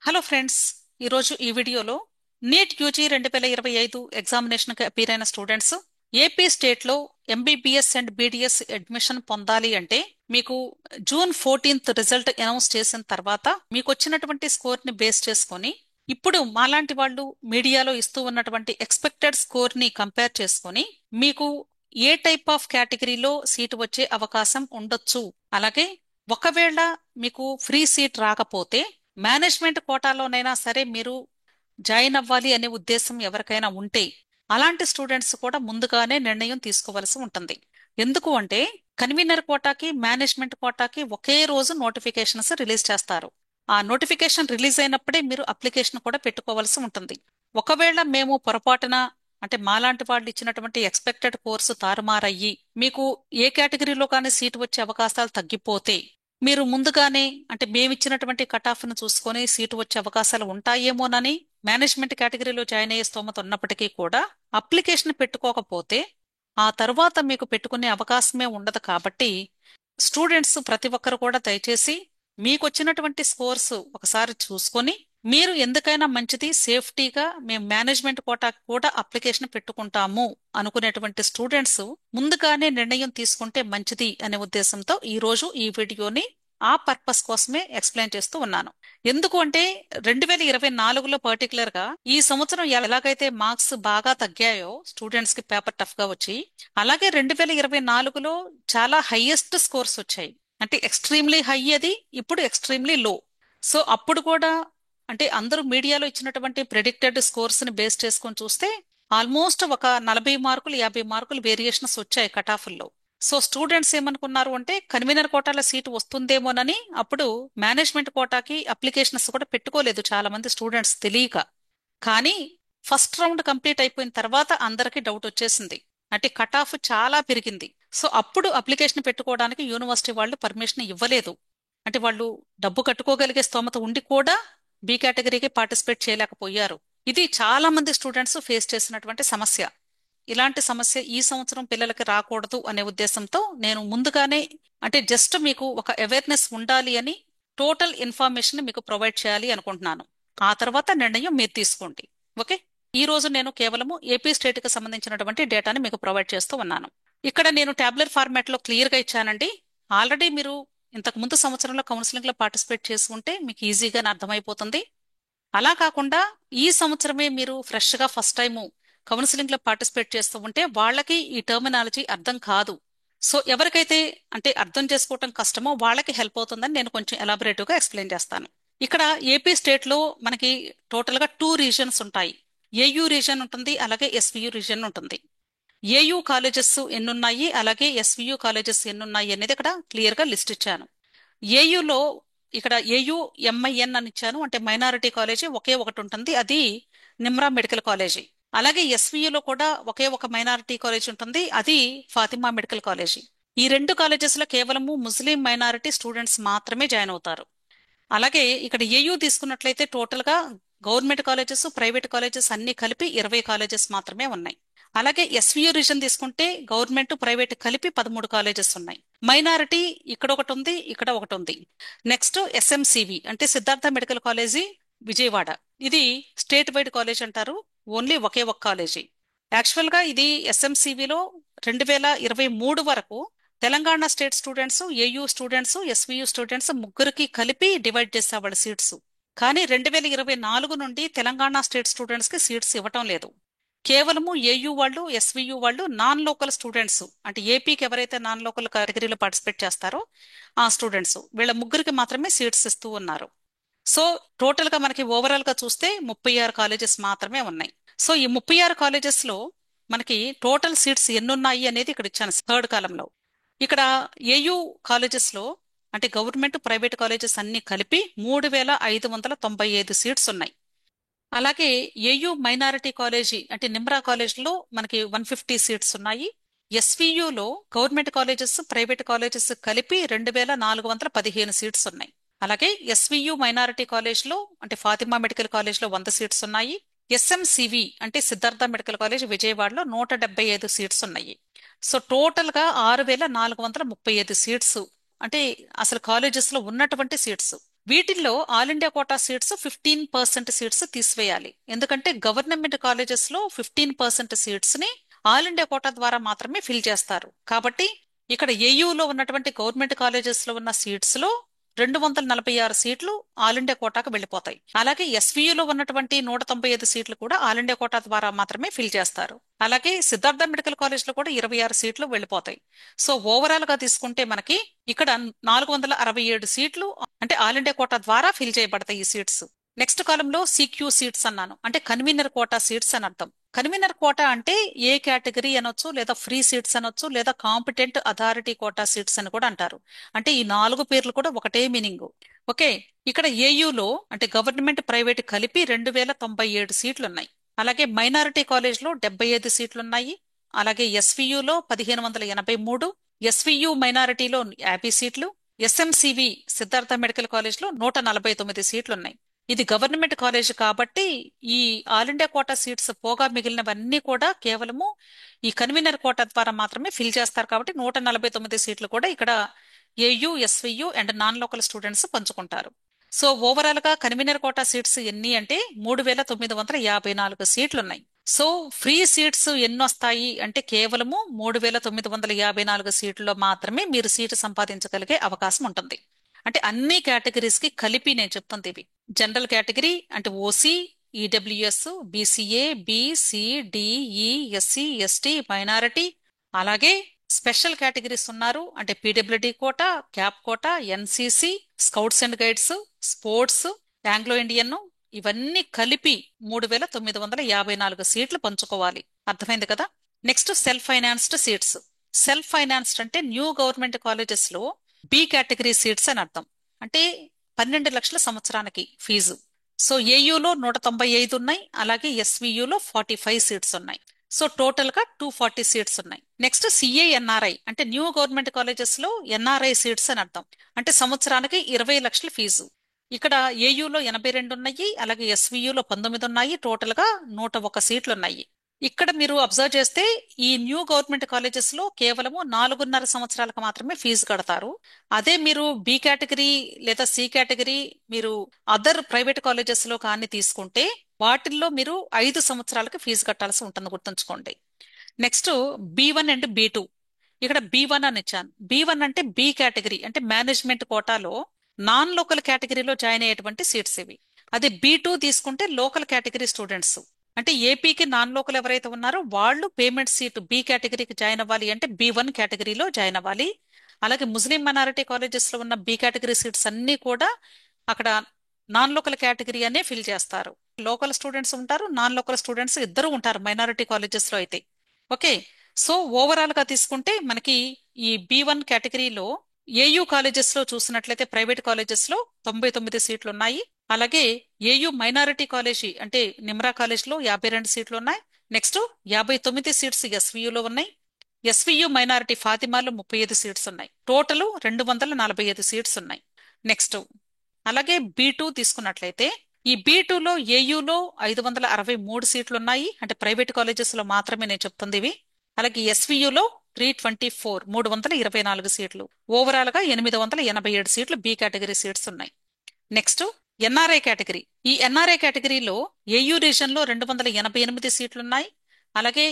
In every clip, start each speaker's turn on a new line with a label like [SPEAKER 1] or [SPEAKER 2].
[SPEAKER 1] Hello friends, ఈరోజు ఈ వీడియోలో నీట్ యూజీ 2025 ఎగ్జామినేషన్కి అపీర్ అయిన స్టూడెంట్స్ ఏపీ స్టేట్లో ఎంబీబీఎస్ అండ్ బీడీఎస్ అడ్మిషన్ పొందాలి అంటే మీకు జూన్ 14th రిజల్ట్ అనౌన్స్ చేసిన తర్వాత మీకు వచ్చినటువంటి స్కోర్ని బేస్ చేసుకొని ఇప్పుడు మాలాంటి వాళ్ళు మీడియాలో ఇస్తూ ఉన్నటువంటి ఎక్స్పెక్టెడ్ స్కోర్ని కంపేర్ చేసుకొని మీకు ఏ టైప్ ఆఫ్ కేటగిరీలో సీటు వచ్చే అవకాశం ఉండొచ్చు, అలాగే ఒకవేళ మీకు ఫ్రీ సీట్ రాకపోతే మేనేజ్మెంట్ కోటాలోనైనా సరే మీరు జాయిన్ అవ్వాలి అనే ఉద్దేశం ఎవరికైనా ఉంటే అలాంటి స్టూడెంట్స్ కూడా ముందుగానే నిర్ణయం తీసుకోవాల్సి ఉంటుంది. ఎందుకు అంటే కన్వీనర్ కోటాకి మేనేజ్మెంట్ కోటాకి ఒకే రోజు నోటిఫికేషన్స్ రిలీజ్ చేస్తారు. ఆ నోటిఫికేషన్ రిలీజ్ అయినప్పుడే మీరు అప్లికేషన్ కూడా పెట్టుకోవాల్సి ఉంటుంది. ఒకవేళ మేము పొరపాటున అంటే మాలాంటి వాళ్ళు ఇచ్చినటువంటి ఎక్స్పెక్టెడ్ కోర్సు తారుమారయ్యి మీకు ఏ కేటగిరీలో కానీ సీటు వచ్చే అవకాశాలు తగ్గిపోతే మీరు ముందుగానే అంటే మేమిచ్చినటువంటి కట్ ఆఫ్ ను చూసుకొని సీటు వచ్చే అవకాశాలు ఉంటాయేమోనని మేనేజ్మెంట్ కేటగిరీలో జాయిన్ అయ్యే స్తోమత ఉన్నప్పటికీ కూడా అప్లికేషన్ పెట్టుకోకపోతే ఆ తర్వాత మీకు పెట్టుకునే అవకాశమే ఉండదు. కాబట్టి స్టూడెంట్స్ ప్రతి ఒక్కరు కూడా దయచేసి మీకు వచ్చినటువంటి స్కోర్స్ ఒకసారి చూసుకొని మీరు ఎందుకైనా మంచిది సేఫ్టీగా మేము మేనేజ్మెంట్ కోటాకి కూడా అప్లికేషన్ పెట్టుకుంటాము అనుకునేటువంటి స్టూడెంట్స్ ముందుగానే నిర్ణయం తీసుకుంటే మంచిది అనే ఉద్దేశంతో ఈ రోజు ఈ వీడియోని ఆ పర్పస్ కోసమే ఎక్స్ప్లెయిన్ చేస్తూ ఉన్నాను. ఎందుకు అంటే 2024లో పర్టికులర్ గా ఈ సంవత్సరం ఎలాగైతే మార్క్స్ బాగా తగ్గాయో స్టూడెంట్స్ కి పేపర్ టఫ్ గా వచ్చి, అలాగే 2024లో చాలా హైయెస్ట్ స్కోర్స్ వచ్చాయి. అంటే ఎక్స్ట్రీమ్లీ హై అది, ఇప్పుడు ఎక్స్ట్రీమ్లీ లో. సో అప్పుడు కూడా అంటే అందరూ మీడియాలో ఇచ్చినటువంటి ప్రెడిక్టెడ్ స్కోర్స్ ని బేస్ చేసుకొని చూస్తే ఆల్మోస్ట్ ఒక 40 మార్కులు 50 మార్కులు వేరియేషన్స్ వచ్చాయి కట్ ఆఫ్ల్లో. సో స్టూడెంట్స్ ఏమనుకున్నారు అంటే కన్వీనర్ కోటాల సీటు వస్తుందేమోనని అప్పుడు మేనేజ్మెంట్ కోటాకి అప్లికేషన్స్ కూడా పెట్టుకోలేదు చాలా మంది స్టూడెంట్స్ తెలియక. కానీ ఫస్ట్ రౌండ్ కంప్లీట్ అయిపోయిన తర్వాత అందరికీ డౌట్ వచ్చేసింది, అంటే కట్ ఆఫ్ చాలా పెరిగింది. సో అప్పుడు అప్లికేషన్ పెట్టుకోవడానికి యూనివర్సిటీ వాళ్ళు పర్మిషన్ ఇవ్వలేదు. అంటే వాళ్ళు డబ్బు కట్టుకోగలిగే స్తోమత ఉండి కూడా బి కేటగిరీకి పార్టిసిపేట్ చేయలేకపోయారు. ఇది చాలా మంది స్టూడెంట్స్ ఫేస్ చేసినటువంటి సమస్య. ఇలాంటి సమస్య ఈ సంవత్సరం పిల్లలకి రాకూడదు అనే ఉద్దేశంతో నేను ముందుగానే అంటే జస్ట్ మీకు ఒక అవేర్నెస్ ఉండాలి అని టోటల్ ఇన్ఫర్మేషన్ మీకు ప్రొవైడ్ చేయాలి అనుకుంటున్నాను. ఆ తర్వాత నిర్ణయం మీరు తీసుకోండి. ఓకే, ఈ రోజు నేను కేవలము ఏపీ స్టేట్ కి సంబంధించినటువంటి డేటాని మీకు ప్రొవైడ్ చేస్తూ ఉన్నాను. ఇక్కడ నేను టాబ్లెట్ ఫార్మాట్ లో క్లియర్ గా ఇచ్చానండి. ఆల్రెడీ మీరు ఇంతకు ముందు సంవత్సరంలో కౌన్సిలింగ్ లో పార్టిసిపేట్ చేసుకుంటే మీకు ఈజీగా అర్థమైపోతుంది. అలా కాకుండా ఈ సంవత్సరమే మీరు ఫ్రెష్ గా ఫస్ట్ టైం కౌన్సిలింగ్ లో పార్టిసిపేట్ చేస్తూ ఉంటే వాళ్ళకి ఈ టర్మినాలజీ అర్థం కాదు. సో ఎవరికైతే అంటే అర్థం చేసుకోవటం కష్టమో వాళ్ళకి హెల్ప్ అవుతుందని నేను కొంచెం ఎలాబొరేటివ్ గా ఎక్స్ప్లెయిన్ చేస్తాను. ఇక్కడ ఏపీ స్టేట్ లో మనకి టోటల్ గా 2 రీజన్స్ ఉంటాయి. ఏయూ రీజన్ ఉంటుంది, అలాగే ఎస్వియు రీజన్ ఉంటుంది. ఏయూ కాలేజెస్ ఎన్నున్నాయి, అలాగే ఎస్వియు కాలేజెస్ ఎన్నున్నాయి అనేది ఇక్కడ క్లియర్ గా లిస్ట్ ఇచ్చాను. ఏయులో ఇక్కడ ఏయు ఎంఐఎన్ అని ఇచ్చాను, అంటే మైనారిటీ కాలేజీ ఒకే ఒకటి ఉంటుంది, అది నిమ్రా మెడికల్ కాలేజీ. అలాగే ఎస్వియులో కూడా ఒకే ఒక మైనారిటీ కాలేజ్ ఉంటుంది, అది ఫాతిమా మెడికల్ కాలేజీ. ఈ 2 కాలేజెస్ లో కేవలము ముస్లిం మైనారిటీ స్టూడెంట్స్ మాత్రమే జాయిన్ అవుతారు. అలాగే ఇక్కడ ఏయూ తీసుకున్నట్లయితే టోటల్ గా గవర్నమెంట్ కాలేజెస్ ప్రైవేట్ కాలేజెస్ అన్ని కలిపి 20 కాలేజెస్ మాత్రమే ఉన్నాయి. అలాగే ఎస్వియు రీజన్ తీసుకుంటే గవర్నమెంట్ ప్రైవేట్ కలిపి 13 కాలేజెస్ ఉన్నాయి. మైనారిటీ ఇక్కడ ఒకటి ఉంది, ఇక్కడ ఒకటి ఉంది. నెక్స్ట్ ఎస్ఎంసివి అంటే సిద్ధార్థ మెడికల్ కాలేజీ విజయవాడ, ఇది స్టేట్ వైడ్ కాలేజ్ అంటారు, ఓన్లీ ఒకే ఒక కాలేజీ. యాక్చువల్ గా ఇది ఎస్ఎంసివిలో 2023 వరకు Telangana state students, AU students, SVU students ముగ్గురికి కలిపి డివైడ్ చేసేవాళ్ళ సీట్స్. కానీ 2024 నుండి తెలంగాణ స్టేట్ స్టూడెంట్స్ కి సీట్స్ ఇవ్వటం లేదు. కేవలము ఏయూ వాళ్ళు ఎస్వియు వాళ్ళు నాన్ లోకల్ స్టూడెంట్స్ అంటే ఏపీకి ఎవరైతే నాన్ లోకల్ కేటగిరీలో పార్టిసిపేట్ చేస్తారో ఆ స్టూడెంట్స్ వీళ్ళ ముగ్గురికి మాత్రమే సీట్స్ ఇస్తూ ఉన్నారు. సో టోటల్ గా మనకి ఓవరాల్ గా చూస్తే 36 కాలేజెస్ మాత్రమే ఉన్నాయి. సో ఈ 36 కాలేజెస్ లో మనకి టోటల్ సీట్స్ ఎన్నున్నాయి అనేది ఇక్కడ ఇచ్చాను థర్డ్ కాలంలో. ఇక్కడ ఏయూ కాలేజెస్ లో అంటే గవర్నమెంట్ ప్రైవేట్ కాలేజెస్ అన్ని కలిపి 3595 సీట్స్ ఉన్నాయి. అలాగే ఏయూ మైనారిటీ కాలేజీ అంటే నిమ్రా కాలేజ్లో మనకి 150 సీట్స్ ఉన్నాయి. ఎస్వియులో గవర్నమెంట్ కాలేజెస్ ప్రైవేట్ కాలేజెస్ కలిపి 2415 సీట్స్ ఉన్నాయి. అలాగే ఎస్వియు మైనారిటీ కాలేజ్లో అంటే ఫాతిమా మెడికల్ కాలేజ్లో 100 సీట్స్ ఉన్నాయి. ఎస్ఎంసివి అంటే సిద్ధార్థ మెడికల్ కాలేజ్ విజయవాడలో 175 సీట్స్ ఉన్నాయి. సో టోటల్ గా 6435 సీట్స్ అంటే అసలు కాలేజెస్ లో ఉన్నటువంటి సీట్స్. వీటిల్లో all India quota seats 15% seats తీసివేయాలి. ఎందుకంటే గవర్నమెంట్ కాలేజెస్ లో 15% సీట్స్ ని ఆల్ ఇండియా కోటా ద్వారా మాత్రమే ఫిల్ చేస్తారు. కాబట్టి ఇక్కడ ఏయూలో ఉన్నటువంటి గవర్నమెంట్ కాలేజెస్ లో ఉన్న సీట్స్ లో 246 సీట్లు ఆల్ ఇండియా కోటాకు వెళ్ళిపోతాయి. అలాగే ఎస్వియులో ఉన్నటువంటి 195 సీట్లు కూడా ఆల్ ఇండియా కోటా ద్వారా మాత్రమే ఫిల్ చేస్తారు. అలాగే సిద్ధార్థ మెడికల్ కాలేజ్ లో కూడా 26 సీట్లు వెళ్ళిపోతాయి. సో ఓవరాల్ గా తీసుకుంటే మనకి ఇక్కడ 467 సీట్లు అంటే ఆల్ ఇండియా కోటా ద్వారా ఫిల్ చేయబడతాయి ఈ సీట్స్. నెక్స్ట్ కాలంలో సిక్యూ సీట్స్ అన్నాను, అంటే కన్వీనర్ కోటా సీట్స్ అని అర్థం. కన్వీనర్ కోటా అంటే ఏ కేటగిరీ అనొచ్చు, లేదా ఫ్రీ సీట్స్ అనొచ్చు, లేదా కాంపిటెంట్ అథారిటీ కోటా సీట్స్ అని కూడా అంటారు. అంటే ఈ 4 పేర్లు కూడా ఒకటే మీనింగ్. ఓకే, ఇక్కడ ఏయులో అంటే గవర్నమెంట్ ప్రైవేట్ కలిపి 2097 సీట్లు ఉన్నాయి. అలాగే మైనారిటీ కాలేజ్ లో 75 సీట్లు ఉన్నాయి. అలాగే ఎస్వియులో 1583, ఎస్వియు మైనారిటీలో 50 సీట్లు, ఎస్ఎంసివి సిద్ధార్థ మెడికల్ కాలేజ్ లో 149 సీట్లు ఉన్నాయి. ఇది గవర్నమెంట్ కాలేజ్ కాబట్టి ఈ ఆల్ ఇండియా కోటా సీట్స్ పోగా మిగిలినవన్నీ కూడా కేవలము ఈ కన్వీనర్ కోటా ద్వారా మాత్రమే ఫిల్ చేస్తారు. కాబట్టి 149 సీట్లు కూడా ఇక్కడ AU, SVU and non local students పంచుకుంటారు. సో ఓవరాల్ గా కన్వీనర్ కోటా సీట్స్ ఎన్ని అంటే 3954 సీట్లు ఉన్నాయి. సో ఫ్రీ సీట్స్ ఎన్ని వస్తాయి అంటే కేవలము 3954 సీట్లలో మాత్రమే మీరు సీటు సంపాదించగలిగే అవకాశం ఉంటుంది. అంటే అన్ని కేటగిరీస్ కి కలిపి నేను చెప్తుంది ఇవి. జనరల్ కేటగిరీ అంటే OC, EWS, BCA, BC, DE, SC, ST, minority, అలాగే స్పెషల్ కేటగిరీస్ ఉన్నారు అంటే PWD quota, CAP quota, NCC, scouts and guides, sports, Anglo Indian, ఇవన్నీ కలిపి 3954 సీట్లు పంచుకోవాలి. అర్థమైంది కదా. Next self financed seats. Self financed అంటే న్యూ గవర్నమెంట్ కాలేజెస్ లో బి కేటగిరీ సీట్స్ అని అర్థం. అంటే 12 లక్షల సంవత్సరానికి ఫీజు. సో ఏయులో 195 ఉన్నాయి. అలాగే ఎస్వియులో 45 సీట్స్ ఉన్నాయి. సో టోటల్ గా 240 సీట్స్ ఉన్నాయి. నెక్స్ట్ సిఏఎన్ఆర్ఐ అంటే న్యూ గవర్నమెంట్ కాలేజెస్ లో ఎన్ఆర్ఐ సీట్స్ అని అర్థం. అంటే సంవత్సరానికి 20 లక్షల ఫీజు. ఇక్కడ ఏయులో 82 ఉన్నాయి. అలాగే ఎస్వియులో 19 ఉన్నాయి. టోటల్ గా 101 సీట్లు ఉన్నాయి. ఇక్కడ మీరు అబ్జర్వ్ చేస్తే ఈ న్యూ గవర్నమెంట్ కాలేజెస్ లో కేవలము 4.5 సంవత్సరాలకు మాత్రమే ఫీజు కడతారు. అదే మీరు బి కేటగిరీ లేదా సి కేటగిరీ మీరు అదర్ ప్రైవేట్ కాలేజెస్ లో కానీ తీసుకుంటే వాటిల్లో మీరు 5 సంవత్సరాలకు ఫీజు కట్టాల్సి ఉంటుంది, గుర్తుంచుకోండి. నెక్స్ట్ బి1 అండ్ బి2. ఇక్కడ బి1 అని ఇచ్చాను. బి1 అంటే బి కేటగిరీ అంటే మేనేజ్మెంట్ కోటాలో నాన్ లోకల్ కేటగిరీలో జాయిన్ అయ్యేటువంటి సీట్స్ ఇవి. అదే బి2 తీసుకుంటే లోకల్ కేటగిరీ స్టూడెంట్స్ అంటే ఏపీకి నాన్ లోకల్ ఎవరైతే ఉన్నారో వాళ్ళు పేమెంట్ సీటు బి కేటగిరీకి జాయిన్ అవ్వాలి అంటే బి1 కేటగిరీలో జాయిన్ అవ్వాలి. అలాగే ముస్లిం మైనారిటీ కాలేజెస్ లో ఉన్న బి కేటగిరీ సీట్స్ అన్ని కూడా అక్కడ నాన్ లోకల్ కేటగిరీ అనే ఫిల్ చేస్తారు. లోకల్ స్టూడెంట్స్ ఉంటారు, నాన్ లోకల్ స్టూడెంట్స్ ఇద్దరు ఉంటారు మైనారిటీ కాలేజెస్ లో అయితే. ఓకే, సో ఓవరాల్ గా తీసుకుంటే మనకి ఈ బి1 కేటగిరీలో ఏయూ కాలేజెస్ లో చూసినట్లయితే ప్రైవేట్ కాలేజెస్ లో 99 సీట్లు ఉన్నాయి. అలాగే ఏయూ మైనారిటీ కాలేజీ అంటే నిమ్రా కాలేజ్ లో 52 సీట్లు ఉన్నాయి. నెక్స్ట్ 59 సీట్స్ ఎస్వియులో ఉన్నాయి. ఎస్వియు మైనారిటీ ఫాతిమాలో 35 సీట్స్ ఉన్నాయి. టోటల్ 245 సీట్స్ ఉన్నాయి. నెక్స్ట్ అలాగే బి2 తీసుకున్నట్లయితే ఈ బి2లో ఏయులో 563 సీట్లు ఉన్నాయి. అంటే ప్రైవేట్ కాలేజెస్ లో మాత్రమే నేను చెప్తుంది ఇవి. అలాగే ఎస్వియులో 324 సీట్లు. ఓవరాల్ గా 887 సీట్లు బి కేటగిరీ సీట్స్ ఉన్నాయి. Next NRI category. ఈ ఎన్ఆర్ఐ కేటగిరీలో ఏయూ రీజన్ లో 288 సీట్లున్నాయి. అలాగే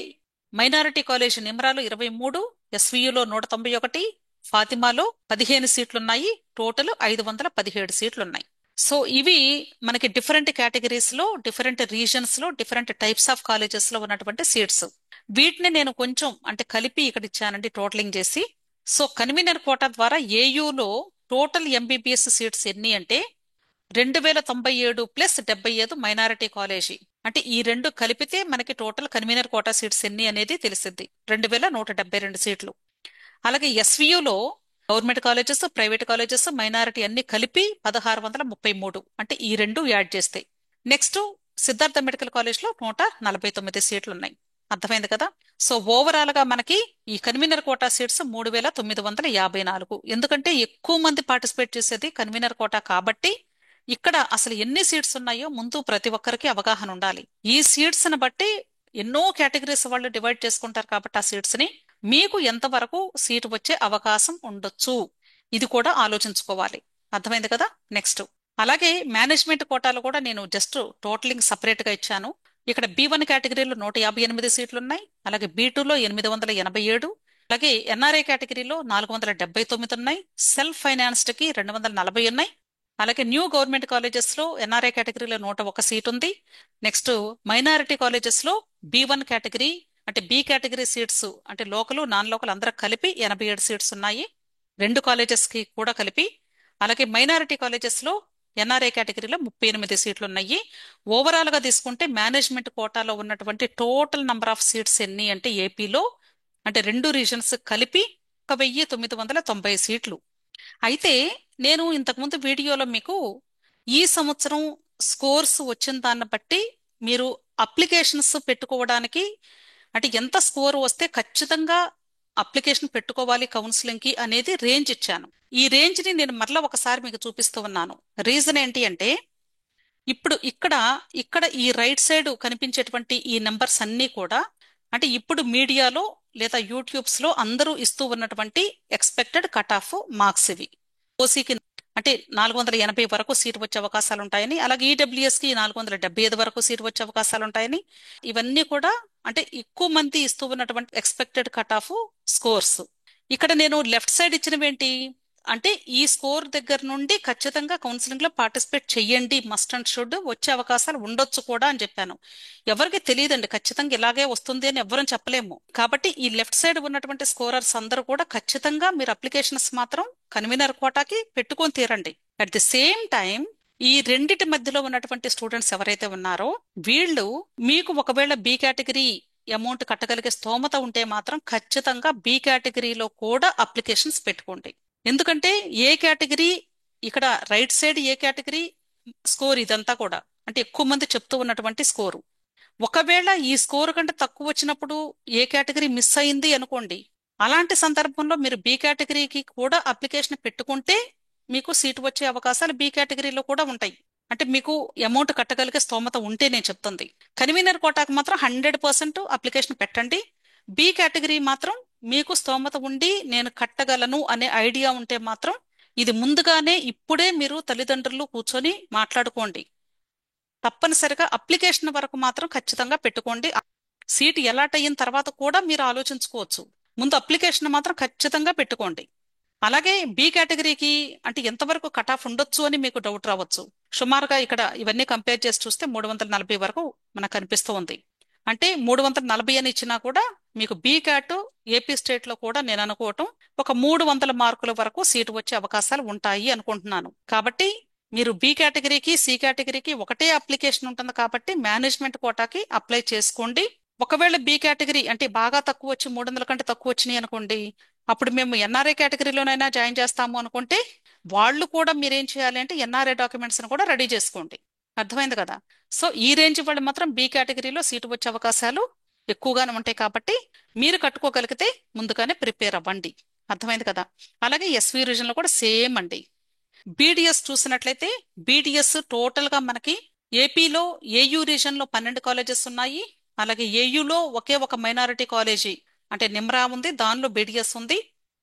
[SPEAKER 1] మైనారిటీ కాలేజ్ నిమ్రాలో 23, ఎస్వియులో 191, ఫాతిమాలో 15 సీట్లున్నాయి. టోటల్ 517 సీట్లున్నాయి. సో ఇవి మనకి డిఫరెంట్ కేటగిరీస్ లో డిఫరెంట్ రీజన్స్ లో డిఫరెంట్ టైప్స్ ఆఫ్ కాలేజెస్ లో ఉన్నటువంటి సీట్స్. వీటిని నేను కొంచెం అంటే కలిపి ఇక్కడ ఇచ్చానండి టోటలింగ్ చేసి. సో కన్వీనర్ కోటా ద్వారా ఏయూలో టోటల్ ఎంబీబీఎస్ సీట్స్ ఎన్ని అంటే 2097 ప్లస్ 75 మైనారిటీ కాలేజీ. అంటే ఈ రెండు కలిపితే మనకి టోటల్ కన్వీనర్ కోటా సీట్స్ ఎన్ని అనేది తెలిసింది, 2172 సీట్లు. అలాగే ఎస్వియులో government colleges, private colleges, minority అన్ని కలిపి 1633. అంటే ఈ రెండు యాడ్ చేస్తే. నెక్స్ట్ సిద్ధార్థ మెడికల్ కాలేజ్ లో 149 సీట్లు ఉన్నాయి. అర్థమైంది కదా. సో ఓవరాల్ గా మనకి ఈ కన్వీనర్ కోటా సీట్స్ 3954. ఎందుకంటే ఎక్కువ మంది పార్టిసిపేట్ చేసేది కన్వీనర్ కోటా కాబట్టి ఇక్కడ అసలు ఎన్ని సీట్స్ ఉన్నాయో ముందు ప్రతి ఒక్కరికి అవగాహన ఉండాలి. ఈ సీట్స్ ని బట్టి ఎన్నో కేటగిరీస్ వాళ్ళు డివైడ్ చేసుకుంటారు కాబట్టి ఆ సీట్స్ ని మీకు ఎంతవరకు సీటు వచ్చే అవకాశం ఉండొచ్చు ఇది కూడా ఆలోచించుకోవాలి. అర్థమైంది కదా. నెక్స్ట్ అలాగే మేనేజ్మెంట్ కోటాలో కూడా నేను జస్ట్ టోటలింగ్ సపరేట్ గా ఇచ్చాను. ఇక్కడ B1 కేటగిరీలో 158 సీట్లు ఉన్నాయి. అలాగే B2లో 887, అలాగే NRI కేటగిరీలో 479 ఉన్నాయి. సెల్ఫ్ ఫైనాన్స్డ్ కి 240 ఉన్నాయి. అలాగే న్యూ గవర్నమెంట్ కాలేజెస్ లో NRI కేటగిరీలో 101 సీట్ ఉంది. నెక్స్ట్ మైనారిటీ కాలేజెస్ లో B1 కేటగిరీ అంటే బి కేటగిరీ సీట్స్ అంటే లోకల్ నాన్ లోకల్ అందరూ కలిపి 87 సీట్స్ ఉన్నాయి, రెండు కాలేజెస్ కి కూడా కలిపి. అలాగే మైనారిటీ కాలేజెస్ లో NRI కేటగిరీలో 38 సీట్లు ఉన్నాయి. ఓవరాల్ గా తీసుకుంటే మేనేజ్మెంట్ కోటాలో ఉన్నటువంటి టోటల్ నంబర్ ఆఫ్ సీట్స్ ఎన్ని అంటే ఏపీలో అంటే రెండు రీజన్స్ కలిపి 1990 సీట్లు. అయితే నేను ఇంతకుముందు వీడియోలో మీకు ఈ సంవత్సరం స్కోర్స్ వచ్చిన దాన్ని బట్టి మీరు అప్లికేషన్స్ పెట్టుకోవడానికి అంటే ఎంత స్కోర్ వస్తే ఖచ్చితంగా అప్లికేషన్ పెట్టుకోవాలి కౌన్సిలింగ్ కి అనేది రేంజ్ ఇచ్చాను. ఈ రేంజ్ ని నేను మరలా ఒకసారి మీకు చూపిస్తూ ఉన్నాను. రీజన్ ఏంటి అంటే ఇప్పుడు ఇక్కడ ఇక్కడ ఈ రైట్ సైడ్ కనిపించేటువంటి ఈ నెంబర్స్ అన్నీ కూడా అంటే ఇప్పుడు మీడియాలో లేదా యూట్యూబ్స్ లో అందరూ ఇస్తూ ఉన్నటువంటి ఎక్స్పెక్టెడ్ కట్ ఆఫ్ మార్క్స్ ఇవి. ఓసీకి అంటే 480 వరకు సీట్ వచ్చే అవకాశాలు ఉంటాయని, అలాగే ఈడబ్ల్యూఎస్ కి 475 వరకు సీట్ వచ్చే అవకాశాలు ఉంటాయని, ఇవన్నీ కూడా అంటే ఎక్కువ మంది ఇస్తూ ఉన్నటువంటి ఎక్స్పెక్టెడ్ కట్ ఆఫ్ స్కోర్స్. ఇక్కడ నేను లెఫ్ట్ సైడ్ ఇచ్చినవి ఏంటి అంటే ఈ స్కోర్ దగ్గర నుండి ఖచ్చితంగా కౌన్సిలింగ్ లో పార్టిసిపేట్ చెయ్యండి, మస్ట్ అండ్ షుడ్, వచ్చే అవకాశాలు ఉండొచ్చు కూడా అని చెప్పాను. ఎవరికి తెలియదండి ఖచ్చితంగా ఇలాగే వస్తుంది అని ఎవ్వరం చెప్పలేము. కాబట్టి ఈ లెఫ్ట్ సైడ్ ఉన్నటువంటి స్కోరర్స్ అందరూ కూడా ఖచ్చితంగా మీరు అప్లికేషన్స్ మాత్రం కన్వీనర్ కోటాకి పెట్టుకొని తీరండి. అట్ ది సేమ్ టైం ఈ రెండిటి మధ్యలో ఉన్నటువంటి స్టూడెంట్స్ ఎవరైతే ఉన్నారో వీళ్ళు మీకు ఒకవేళ బి కేటగిరీ అమౌంట్ కట్టగలిగే స్తోమత ఉంటే మాత్రం ఖచ్చితంగా బి కేటగిరీలో కూడా అప్లికేషన్స్ పెట్టుకోండి. ఎందుకంటే ఏ కేటగిరీ ఇక్కడ రైట్ సైడ్ ఏ కేటగిరీ స్కోర్ ఇదంతా కూడా అంటే ఎక్కువ మంది చెప్తూ ఉన్నటువంటి స్కోరు. ఒకవేళ ఈ స్కోర్ కంటే తక్కువ వచ్చినప్పుడు ఏ కేటగిరీ మిస్ అయింది అనుకోండి, అలాంటి సందర్భంలో మీరు బి కేటగిరీకి కూడా అప్లికేషన్ పెట్టుకుంటే మీకు సీటు వచ్చే అవకాశాలు బి కేటగిరీలో కూడా ఉంటాయి. అంటే మీకు అమౌంట్ కట్టగలిగే స్తోమత ఉంటే నేను చెప్తుంది. కన్వీనర్ కోటాకు మాత్రం 100% అప్లికేషన్ పెట్టండి. బి కేటగిరీ మాత్రం మీకు స్తోమత ఉండి నేను కట్టగలను అనే ఐడియా ఉంటే మాత్రం ఇది ముందుగానే ఇప్పుడే మీరు తల్లిదండ్రులు కూర్చొని మాట్లాడుకోండి. తప్పనిసరిగా అప్లికేషన్ వరకు మాత్రం ఖచ్చితంగా పెట్టుకోండి. సీట్ అలాట్ అయిన తర్వాత కూడా మీరు ఆలోచించుకోవచ్చు. ముందు అప్లికేషన్ మాత్రం ఖచ్చితంగా పెట్టుకోండి. అలాగే బి కేటగిరీకి అంటే ఎంతవరకు కట్ ఆఫ్ ఉండొచ్చు అని మీకు డౌట్ రావచ్చు. సుమారుగా ఇక్కడ ఇవన్నీ కంపేర్ చేసి చూస్తే 340 వరకు మనకు కనిపిస్తూ ఉంది. అంటే 340 అని ఇచ్చినా కూడా మీకు బి క్యాట్ ఏపీ స్టేట్ లో కూడా నేను అనుకోవటం ఒక 300 మార్కుల వరకు సీటు వచ్చే అవకాశాలు ఉంటాయి అనుకుంటున్నాను. కాబట్టి మీరు బి కేటగిరీకి సి కేటగిరీకి ఒకటే అప్లికేషన్ ఉంటుంది కాబట్టి మేనేజ్మెంట్ కోటాకి అప్లై చేసుకోండి. ఒకవేళ బి కేటగిరీ అంటే బాగా తక్కువ వచ్చి 300 కంటే తక్కువ వచ్చినాయి అనుకోండి, అప్పుడు మేము ఎన్ఆర్ఐ కేటగిరీలోనైనా జాయిన్ చేస్తాము అనుకుంటే వాళ్ళు కూడా మీరేం చేయాలి అంటే ఎన్ఆర్ఐ డాక్యుమెంట్స్ కూడా రెడీ చేసుకోండి. అర్థమైంది కదా? సో ఈ రేంజ్ వాళ్ళు మాత్రం బి కేటగిరీలో సీటు వచ్చే అవకాశాలు ఎక్కువగానే ఉంటాయి కాబట్టి మీరు కట్టుకోగలిగితే ముందుగానే ప్రిపేర్ అవ్వండి. అర్థమైంది కదా? అలాగే ఎస్వి రీజన్ లో కూడా సేమ్ అండి. బీడిఎస్ చూసినట్లయితే బీడిఎస్ టోటల్ గా మనకి ఏపీలో ఏయూ రీజన్ లో 12 కాలేజెస్ ఉన్నాయి. అలాగే ఏయూలో ఒకే ఒక మైనారిటీ కాలేజీ అంటే నిమ్రా ఉంది, దానిలో బీడిఎస్ ఉంది.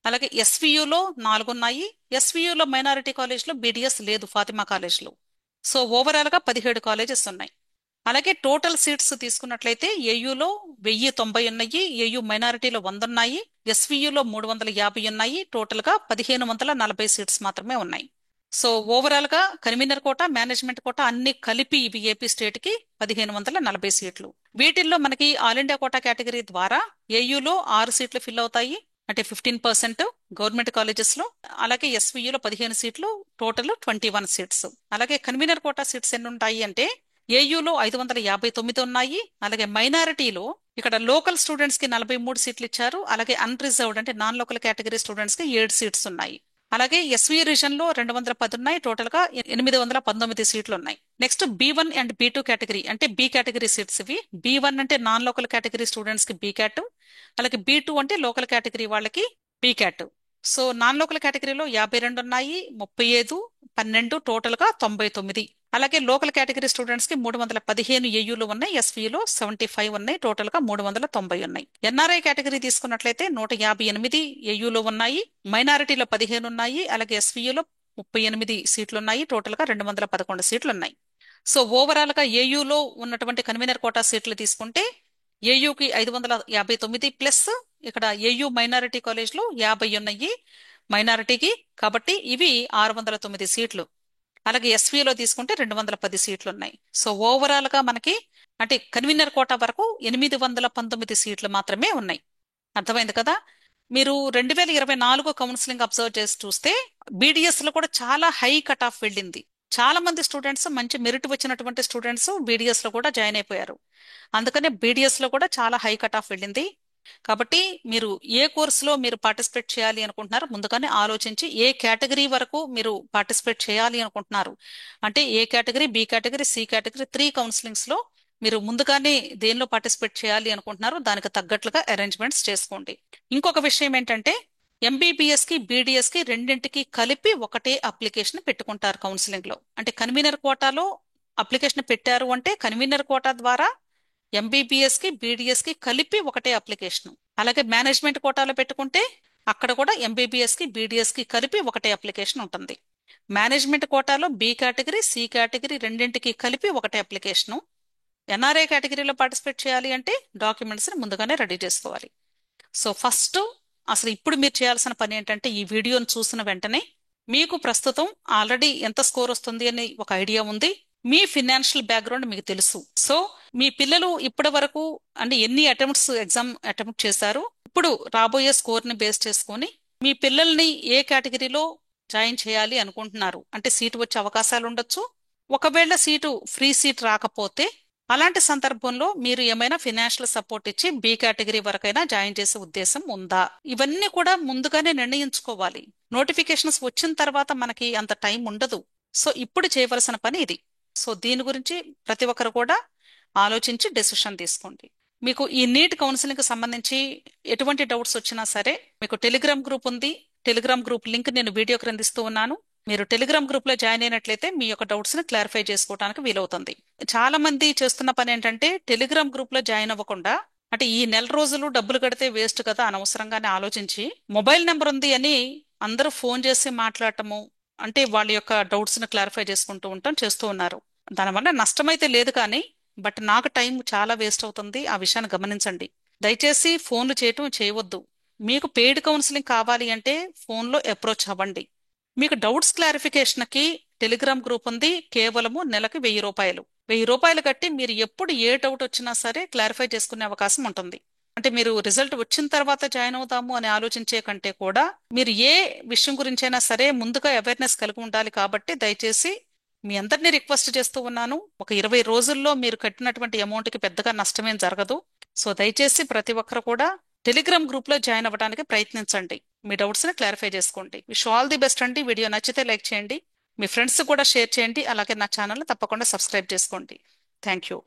[SPEAKER 1] అలాగే ఎస్వియులో 4 ఉన్నాయి. ఎస్వియులో మైనారిటీ కాలేజ్ లో బీడిఎస్ లేదు, ఫాతిమా కాలేజ్ లో. సో ఓవరాల్ గా 17 కాలేజెస్ ఉన్నాయి. అలాగే టోటల్ సీట్స్ తీసుకున్నట్లయితే ఏయూలో 1090 ఉన్నాయి, ఏయూ మైనారిటీలో 100 ఉన్నాయి, ఎస్వియులో 350 ఉన్నాయి. టోటల్ గా 1540 సీట్స్ మాత్రమే ఉన్నాయి. సో ఓవరాల్ గా కన్వీనర్ కోట, మేనేజ్మెంట్ కోట అన్ని కలిపి ఇవి ఏపీ స్టేట్ కి 1540 సీట్లు. వీటిల్లో మనకి ఆల్ ఇండియా కోటా కేటగిరీ ద్వారా ఏయూలో 6 సీట్లు ఫిల్ అవుతాయి అంటే 15% గవర్నమెంట్ కాలేజెస్ లో. అలాగే ఎస్వియులో 15 సీట్లు, టోటల్ 21 సీట్స్. అలాగే కన్వీనర్ కోటా సీట్స్ ఎన్ని ఉంటాయి అంటే ఏయూలో 559 ఉన్నాయి. అలాగే మైనారిటీలో ఇక్కడ లోకల్ స్టూడెంట్స్ కి 43 సీట్లు ఇచ్చారు. అలాగే అన్ రిజర్వ్డ్ అంటే నాన్ లోకల్ కేటగిరీ స్టూడెంట్స్ కి 7 సీట్స్ ఉన్నాయి. అలాగే ఎస్వి రీజన్ లో 210 ఉన్నాయి. టోటల్ గా 819 సీట్లు ఉన్నాయి. Next B1 and B2 category అంటే బి కేటగిరీ సీట్స్ ఇవి. B1 అంటే నాన్ లోకల్ కేటగిరీ స్టూడెంట్స్ కి బి క్యాట్, అలాగే B2 అంటే లోకల్ కేటగిరీ వాళ్ళకి B cat. So non local కేటగిరీలో 52 ఉన్నాయి, 35, 12 టోటల్ గా 99. అలాగే లోకల్ కేటగిరీ స్టూడెంట్స్ కి 315 ఏయూలో ఉన్నాయి, ఎస్విలో 75 ఉన్నాయి, టోటల్ గా 390 ఉన్నాయి. ఎన్ఆర్ఐ కేటగిరీ తీసుకున్నట్లయితే 158 ఏయూలో ఉన్నాయి, మైనారిటీలో 15 ఉన్నాయి, అలాగే ఎస్విలో 38 సీట్లు ఉన్నాయి. టోటల్ గా 211 సీట్లు ఉన్నాయి. సో ఓవరాల్ గా ఏయులో ఉన్నటువంటి కన్వీనర్ కోటా సీట్లు తీసుకుంటే ఏయుకి 559 ప్లస్ ఇక్కడ ఏయు మైనారిటీ కాలేజ్ లో 50 ఉన్నాయి మైనారిటీకి, కాబట్టి ఇవి 609 సీట్లు. అలాగే ఎస్వీలో తీసుకుంటే 210 సీట్లు ఉన్నాయి. సో ఓవరాల్ గా మనకి అంటే కన్వీనర్ కోటా వరకు 819 సీట్లు మాత్రమే ఉన్నాయి. అర్థమైంది కదా. మీరు 2024 కౌన్సిలింగ్ అబ్జర్వ్ చేసి చూస్తే బీడీఎస్ లో కూడా చాలా హై కట్ ఆఫ్ వెళ్ళింది. చాలా మంది స్టూడెంట్స్, మంచి మెరిట్ వచ్చినటువంటి స్టూడెంట్స్ బీడీఎస్ లో కూడా జాయిన్ అయిపోయారు. అందుకనే బీడీఎస్ లో కూడా చాలా హై కట్ ఆఫ్ వెళ్ళింది. కాబట్టి మీరు ఏ కోర్సులో మీరు పార్టిసిపేట్ చేయాలి అనుకుంటున్నారో ముందుగానే ఆలోచించి ఏ కేటగిరీ వరకు మీరు పార్టిసిపేట్ చేయాలి అనుకుంటున్నారు, అంటే A category, B category, C category 3 counsellings లో మీరు ముందుగానే దేనిలో పార్టిసిపేట్ చేయాలి అనుకుంటున్నారో దానికి తగ్గట్లుగా అరేంజ్మెంట్స్ చేసుకోండి. ఇంకొక విషయం ఏంటంటే ఎంబీబీఎస్ కి బీడీఎస్ కి రెండింటికి కలిపి ఒకటే అప్లికేషన్ పెట్టుకుంటారు కౌన్సిలింగ్ లో. అంటే కన్వీనర్ కోటాలో అప్లికేషన్ పెట్టారు అంటే కన్వీనర్ కోటా ద్వారా ఎంబీబీఎస్ కి బీడీఎస్ కి కలిపి ఒకటే అప్లికేషన్. అలాగే మేనేజ్మెంట్ కోటాలో పెట్టుకుంటే అక్కడ కూడా ఎంబీబీఎస్ కి బీడీఎస్ కి కలిపి ఒకటే అప్లికేషన్ ఉంటుంది. మేనేజ్మెంట్ కోటాలో బి కేటగిరీ, సి కేటగిరీ రెండింటికి కలిపి ఒకటే అప్లికేషను. ఎన్ఆర్ఐ కేటగిరీలో పార్టిసిపేట్ చేయాలి అంటే డాక్యుమెంట్స్ ని ముందుగానే రెడీ చేసుకోవాలి. సో ఫస్ట్ అసలు ఇప్పుడు మీరు చేయాల్సిన పని ఏంటంటే ఈ వీడియోను చూసిన వెంటనే మీకు ప్రస్తుతం ఆల్రెడీ ఎంత స్కోర్ వస్తుంది అని ఒక ఐడియా ఉంది, మీ ఫినాన్షియల్ బ్యాక్గ్రౌండ్ మీకు తెలుసు. సో మీ పిల్లలు ఇప్పటి వరకు అంటే ఎన్ని ఎగ్జామ్ అటెంప్ట్ చేశారు, ఇప్పుడు రాబోయే స్కోర్ ని బేస్ చేసుకొని మీ పిల్లల్ని ఏ కేటగిరీలో జాయిన్ చేయాలి అనుకుంటున్నారు, అంటే సీటు వచ్చే అవకాశాలు ఉండొచ్చు. ఒకవేళ ఫ్రీ సీట్ రాకపోతే అలాంటి సందర్భంలో మీరు ఏమైనా ఫినాన్షియల్ సపోర్ట్ ఇచ్చి బి కేటగిరీ వరకైనా జాయిన్ చేసే ఉద్దేశం ఉందా, ఇవన్నీ కూడా ముందుగానే నిర్ణయించుకోవాలి. నోటిఫికేషన్స్ వచ్చిన తర్వాత మనకి అంత టైం ఉండదు. సో ఇప్పుడు చేయవలసిన పని ఇది. సో దీని గురించి ప్రతి ఒక్కరు కూడా ఆలోచించి డెసిషన్ తీసుకోండి. మీకు ఈ నీట్ కౌన్సిలింగ్ కి సంబంధించి ఎటువంటి డౌట్స్ వచ్చినా సరే మీకు టెలిగ్రామ్ గ్రూప్ ఉంది. టెలిగ్రామ్ గ్రూప్ లింక్ నేను వీడియో క్రింద ఇస్తూ ఉన్నాను. మీరు టెలిగ్రామ్ గ్రూప్ లో జాయిన్ అయినట్లయితే మీ యొక్క డౌట్స్ ని క్లారిఫై చేసుకోవడానికి వీలవుతుంది. చాలా మంది చేస్తున్న పని ఏంటంటే టెలిగ్రామ్ గ్రూప్ లో జాయిన్ అవ్వకుండా, అంటే ఈ నెల రోజులు డబ్బులు కడితే వేస్ట్ కదా అనవసరంగానే ఆలోచించి మొబైల్ నెంబర్ ఉంది అని అందరూ ఫోన్ చేసి మాట్లాడటము, అంటే వాళ్ళ యొక్క డౌట్స్ ని క్లారిఫై చేసుకుంటూ ఉంటాం చేస్తూ ఉన్నారు. దానివల్ల నష్టమైతే లేదు కానీ బట్ నాకు టైం చాలా వేస్ట్ అవుతుంది. ఆ విషయాన్ని గమనించండి. దయచేసి ఫోన్లు చేయవద్దు. మీకు పెయిడ్ కౌన్సిలింగ్ కావాలి అంటే ఫోన్లో అప్రోచ్ అవ్వండి. మీకు డౌట్స్ క్లారిఫికేషన్ కి టెలిగ్రామ్ గ్రూప్ ఉంది. కేవలము నెలకు 1000 రూపాయలు. 1000 రూపాయలు కట్టి మీరు ఎప్పుడు ఏ డౌట్ వచ్చినా సరే క్లారిఫై చేసుకునే అవకాశం ఉంటుంది. అంటే మీరు రిజల్ట్ వచ్చిన తర్వాత జాయిన్ అవుతాము అని ఆలోచించే కంటే కూడా మీరు ఏ విషయం గురించైనా సరే ముందుగా అవేర్నెస్ కలిగి ఉండాలి. కాబట్టి దయచేసి మీ అందరినీ రిక్వెస్ట్ చేస్తూ ఉన్నాను, ఒక 20 రోజుల్లో మీరు కట్టినటువంటి అమౌంట్ కి పెద్దగా నష్టమేం జరగదు. సో దయచేసి ప్రతి ఒక్కరు కూడా టెలిగ్రామ్ గ్రూప్ లో జాయిన్ అవ్వడానికి ప్రయత్నించండి. మీ డౌట్స్ ని క్లారిఫై చేసుకోండి. విష్ ఆల్ ది బెస్ట్ అండి. వీడియో నచ్చితే లైక్ చేయండి, మీ ఫ్రెండ్స్ కూడా షేర్ చేయండి. అలాగే నా ఛానల్ తప్పకుండా సబ్స్క్రైబ్ చేసుకోండి. Thank you.